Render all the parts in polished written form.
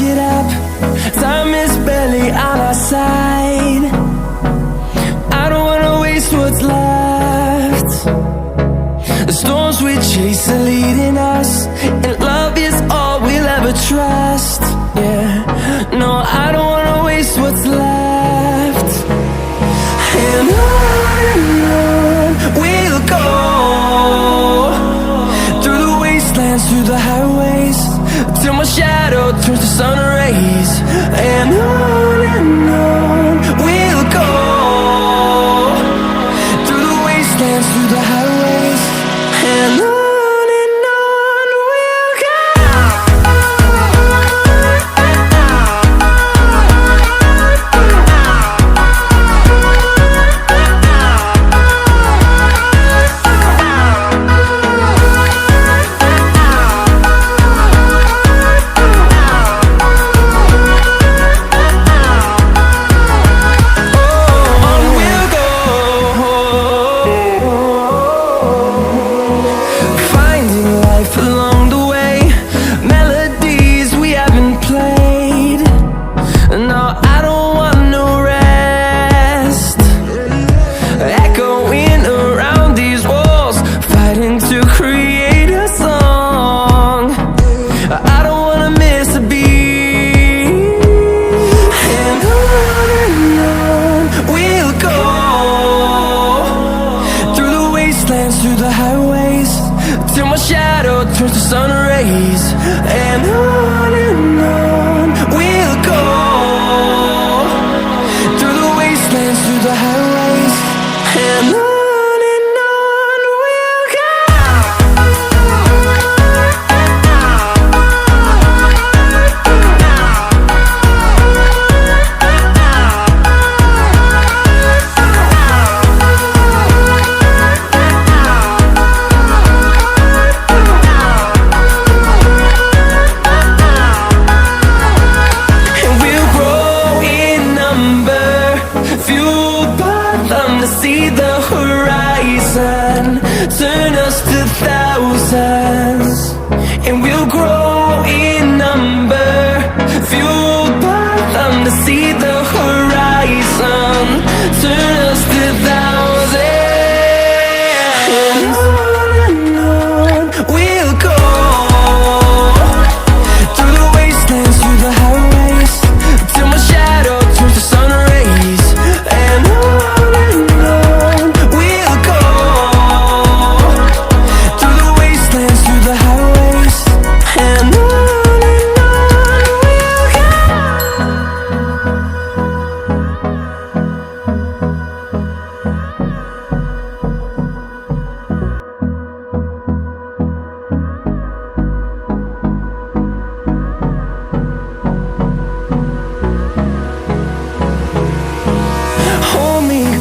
get up. Time is barely on our side. I don't wanna waste what's left. The storms we chase are leading us, and love is all we'll ever trust. Yeah, no, I don't wanna waste what's left. And on we'll go, through the wastelands, through the highways, till my shadow turns to sun rays. And on we'll go, through the wastelands, through the highways, and on we'll go. Through the highways, till my shadow turns to sun rays. And on we'll go, through the wastelands, through the highways, and on we'll go. See the horizon, turn us to thousands, and we'll grow in number, fueled by them. To see the horizon, turn us to thousands, and on we'll go, through the wastelands, through the highways, till my shadow turns to sun rays. And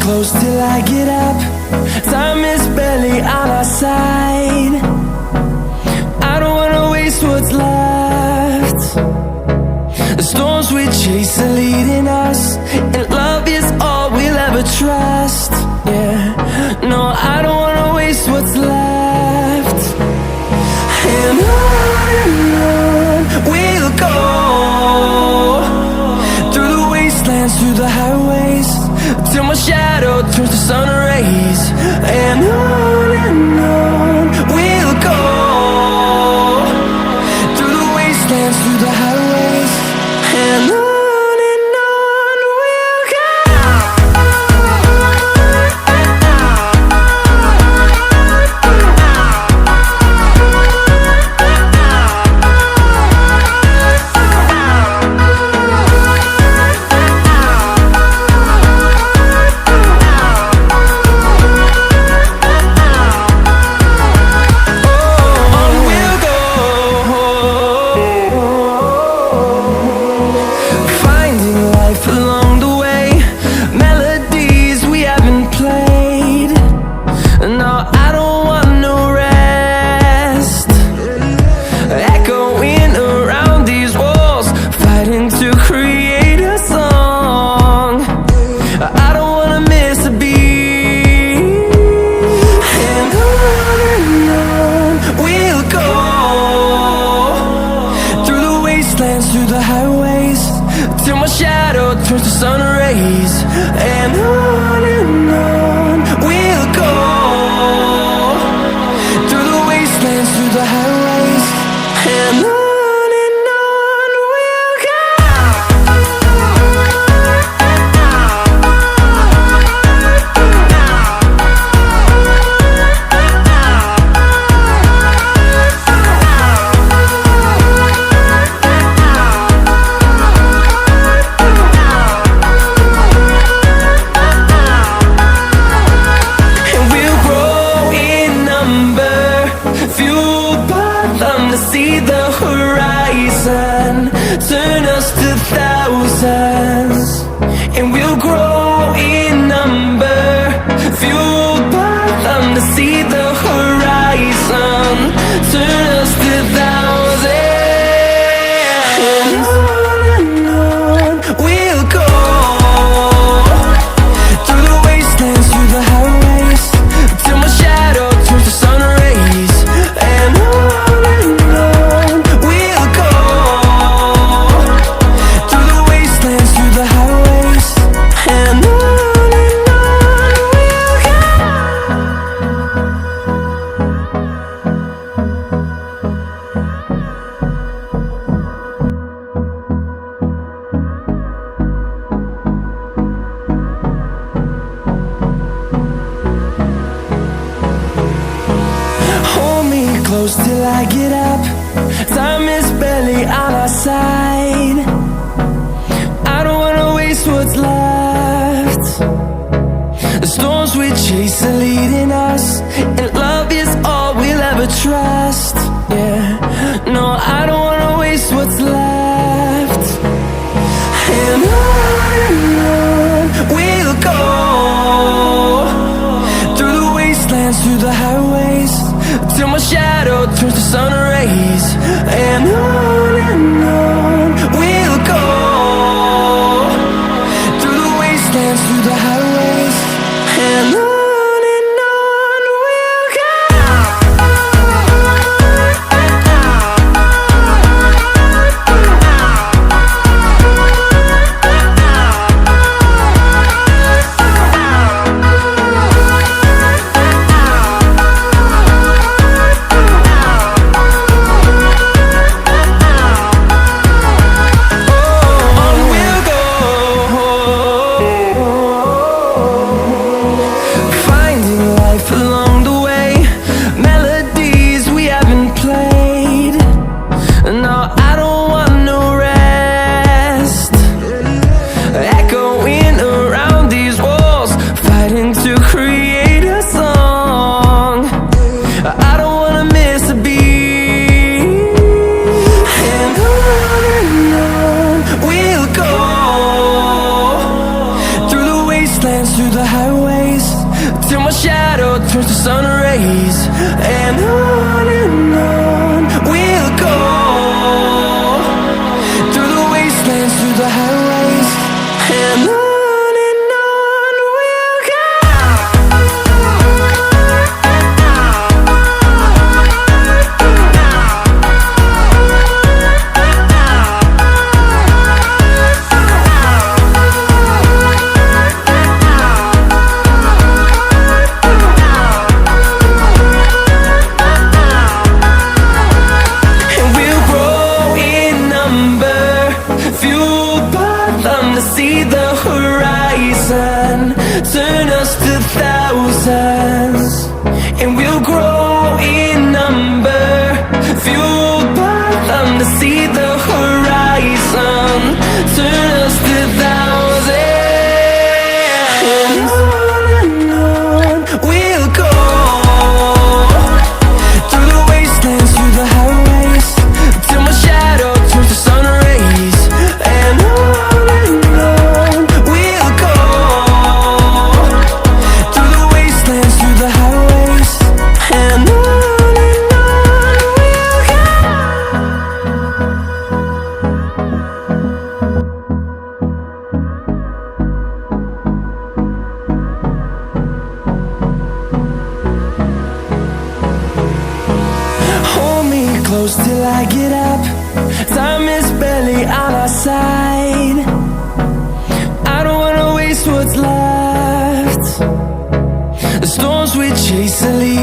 close till I get up. Time is barely on our side. I don't wanna waste what's left. The storms we chase are leading us, and love is all we'll ever trust. Yeah, no, I don't wanna waste what's left. And on we'll go, through the wastelands, through the highways, till my shadow turns to sun rays. And on we'll go, through the wastelands, through the highways, and on we'll go. shadow turns to sun rays. And on we'll go, through the wastelands, through the highways. And on we'll go. See the horizon, turn us to thousands, and we'll grow in number, fueled by them. To see the horizon, turn us to thousands, and on we'll go, through the wastelands, through the highways, till my shadow turns to sun rays. And close till I get up. Time is barely on our side. I don't wanna waste what's left. The storms we chase are leading us, and love is all we'll ever trust. Yeah, no, I don't wanna waste what's left. And on we'll go, through the wastelands, through the highways, till my shadow turns to sun rays. And on we'll go, through the wastelands, through the highways. And on we'll go. Through the highways, till my shadow turns to sun rays. And on we'll go, through the wastelands, through the highways. And on we'll go. See the horizon, turn us to thousands, and we'll grow in number, fueled by them. To see the horizon, turn us to thousands, and on we'll go, through the wastelands, through the highways, till my shadow turns to sun rays. And close till I get up. Time is barely on our side. waste what's left. The storms we chase are leading